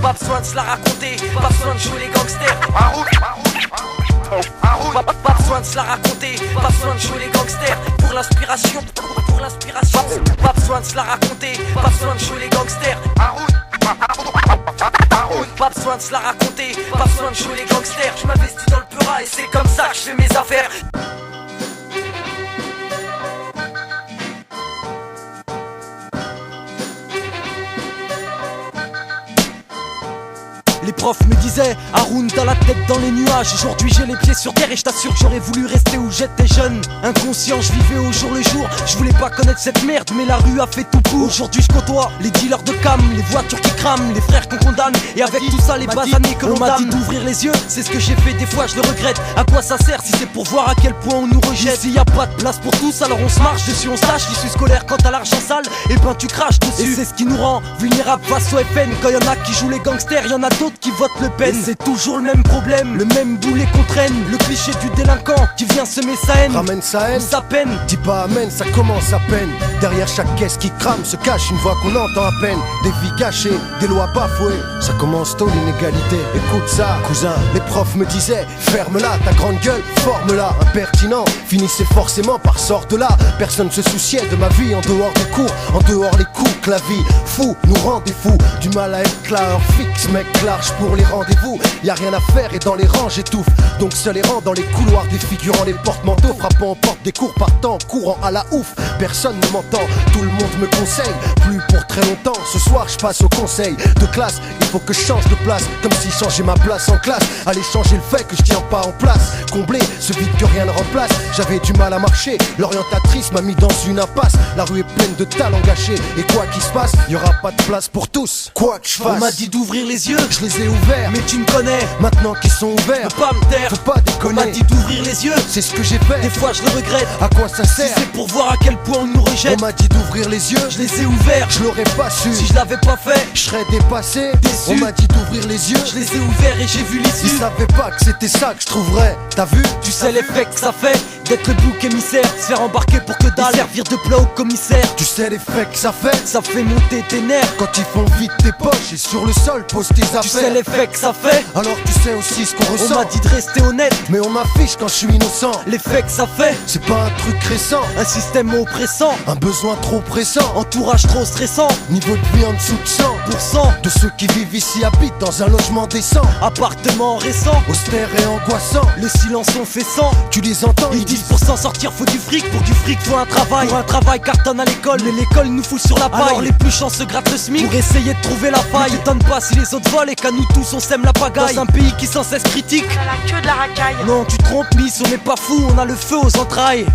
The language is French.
Pas besoin de se la raconter, pas besoin de jouer les gangsters. Pas besoin de se la raconter, pas besoin de jouer les gangsters. Pour l'inspiration, pas besoin de se la raconter, pas besoin de jouer les gangsters. Pas besoin de se la raconter, pas besoin de jouer les gangsters. Je m'investis dans le peura et c'est comme ça que je fais mes affaires. Les profs me disaient, Haroun t'as la tête dans les nuages. Aujourd'hui j'ai les pieds sur terre et je t'assure que j'aurais voulu rester où j'étais jeune. Inconscient, je vivais au jour le jour. Je voulais pas connaître cette merde mais la rue a fait tout pour. Aujourd'hui je côtoie les dealers de cam, les voitures qui crament, les frères qu'on condamne. Et avec tout ça les basanés que l'on m'a dit d'ouvrir les yeux. C'est ce que j'ai fait, des fois je le regrette. À quoi ça sert si c'est pour voir à quel point on nous rejette? S'il y a pas de place pour tous alors on se marche dessus, on se lâche. L'issue scolaire quant à l'argent sale, et ben tu craches dessus. Et c'est ce qui nous rend vulnérables face au FN. Quand y'en a qui jouent les gangsters, y'en a d'autres qui votent Le Pen. C'est toujours le même problème, le même boulet qu'on traîne. Le cliché du délinquant qui vient semer sa haine. Ramène sa haine, sa peine. Dis pas amen, ça commence à peine. Derrière chaque caisse qui crame se cache une voix qu'on entend à peine. Des vies gâchées, des lois bafouées. Ça commence tôt l'inégalité. Écoute ça, cousin, les profs me disaient ferme-la, ta grande gueule, forme-la. Impertinent, finissait forcément par sorte là. Personne se souciait de ma vie en dehors des cours, en dehors les coups que la vie fou nous rend des fous. Du mal à être là, un fixe, mec large pour les rendez-vous. Y'a rien à faire et dans les rangs j'étouffe. Donc seul errant dans les couloirs défigurant les porte-manteaux, frappant aux portes des cours, partant, courant à la ouf. Personne ne m'entend, tout le monde me conseille. Plus pour très longtemps, ce soir je passe au conseil de classe. Il faut que je change de place, comme si changer ma place en classe allait changer le fait que je tiens pas en place. Combler ce vide que rien ne remplace. J'avais du mal à marcher, l'orientatrice m'a mis dans une impasse. La rue est pleine de talents gâchés, et quoi qu'il se passe, y aura pas de place pour tous. Quoi que je fasse, on m'a dit d'ouvrir les yeux, je les ai ouverts. Mais tu me connais, maintenant qu'ils sont ouverts, je peux pas me taire, faut pas déconner. On m'a dit d'ouvrir les yeux, c'est ce que j'ai fait. Des fois je le regrette, à quoi ça sert? Si c'est pour voir à quel point on nous rejette. On m'a dit d'ouvrir les yeux, je les ai ouverts. Je l'aurais pas su, si je l'avais pas fait, je serais dépassé, déçu. On m'a dit d'ouvrir les yeux, je les ai ouverts et j'ai vu l'issue. Je savais pas que c'était ça que je trouverais. T'as vu? Tu sais l'effet que ça fait d'être le bouc émissaire, se faire embarquer pour que dalle, servir de plat au commissaire. Tu sais l'effet que ça fait? Ça fait monter tes nerfs quand ils font vite tes poches et sur le sol pose tes affaires. Tu sais l'effet que ça fait? Alors tu sais aussi ce qu'on ressent. On m'a dit de rester honnête, mais on m'affiche quand je suis innocent. L'effet que ça fait, c'est pas un truc récent, un système oppressant, un besoin trop pressant, entourage trop stressant, niveau de vie en dessous de 100% de ceux qui vivent ici habitent dans un logement décent. Appartement récent, austère et angoissant, le silence on fait sans. Tu les entends, ils disent pour s'en sortir faut du fric, pour du fric faut un travail. Pour un travail cartonne à l'école, mais l'école nous fout sur la paille. Alors les plus chanceux grattent le SMIC pour essayer de trouver la faille. T'étonne pas si les autres volent et qu'à nous tous on sème la pagaille. Dans un pays qui sans cesse critique, on a la queue de la racaille. Non tu te trompes Miss, on n'est pas fou, on a le feu aux entrailles.